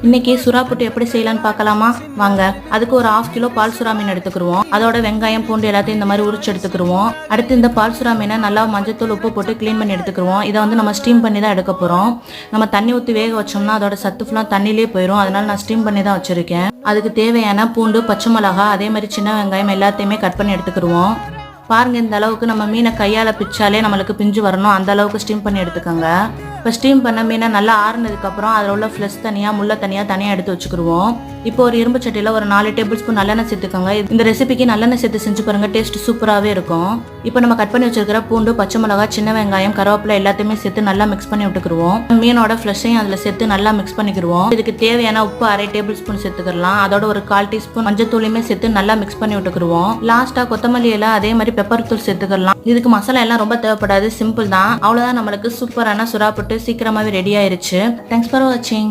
இன்னைக்கு சுறா புட்டு எப்படி செய்யலாம்னு பார்க்கலாமா வாங்க. அதுக்கு ஒரு 1/2 கிலோ பால் சுறா மீன் எடுத்துக்கிருவோம். அதோட வெங்காயம் பூண்டு எல்லாத்தையும் இந்த மாதிரி உரிச்சு எடுத்துக்கிருவோம். அடுத்து இந்த பால் சுறா மீனை நல்லா மஞ்சத்தூள் உப்பு போட்டு க்ளீன் பண்ணி எடுத்துக்கிருவோம். இதை வந்து நம்ம ஸ்டீம் பண்ணி தான் எடுக்க போறோம். நம்ம தண்ணி ஊற்றி வேக வச்சோம்னா அதோட சத்து ஃபுல்லாக தண்ணியிலே போயிடும். அதனால நான் ஸ்டீம் பண்ணி தான் வச்சிருக்கேன். அதுக்கு தேவையான பூண்டு பச்சை மிளகா அதே மாதிரி சின்ன வெங்காயம் எல்லாத்தையுமே கட் பண்ணி எடுத்துக்கிருவோம். பாருங்க, இந்த அளவுக்கு நம்ம மீனை கையால பிச்சாலே நம்மளுக்கு பிஞ்சு வரணும். அந்த அளவுக்கு ஸ்டீம் பண்ணி எடுத்துக்கோங்க. இப்போ ஸ்டீம் பண்ண மீனை நல்லா ஆறுனதுக்கு அப்புறம் அதில் உள்ள ஃப்ளஷ் தனியா முள்ள தனியா எடுத்து வச்சுக்கிருவோம். இப்போ ஒரு இரும்பு சட்டியில் ஒரு 4 டேபிள் ஸ்பூன் நல்லெண்ணெய் சேர்த்துக்கோங்க. இந்த ரெசிபிக்கு நல்லெண்ணெய் சேர்த்து செஞ்சு பாருங்க, டேஸ்ட் சூப்பராகவே இருக்கும். இப்போ நம்ம கட் பண்ணி வச்சிருக்கிற பூண்டு பச்சை மிளகா சின்ன வெங்காயம் கருவேப்பிலை எல்லாத்தையுமே சேர்த்து நல்லா மிக்ஸ் பண்ணி விட்டுக்கிருவோம். மீனோட ஃப்ளஷையும் அதில் சேர்த்து நல்லா மிக்ஸ் பண்ணிக்கிருவோம். இதுக்கு தேவையான உப்பு 1/2 டேபிள் ஸ்பூன் சேர்த்துக்கலாம். அதோட ஒரு 1/4 டீஸ்பூன் மஞ்சத்தூளையுமே சேர்த்து நல்லா மிக்ஸ் பண்ணி விட்டுக்கிருவோம். லாஸ்டா கொத்தமல்லி இலை அதே மாதிரி பெப்பர் தூள் சேர்த்துக்கலாம். இதுக்கு மசாலா எல்லாம் ரொம்ப தேவைப்படாது, சிம்பிள் தான். அவ்வளவுதான், நம்மளுக்கு சூப்பரான சுறா புட்டு சீக்கிரமாவே ரெடி ஆயிருச்சு. தேங்க்ஸ் ஃபார் வாட்சிங்.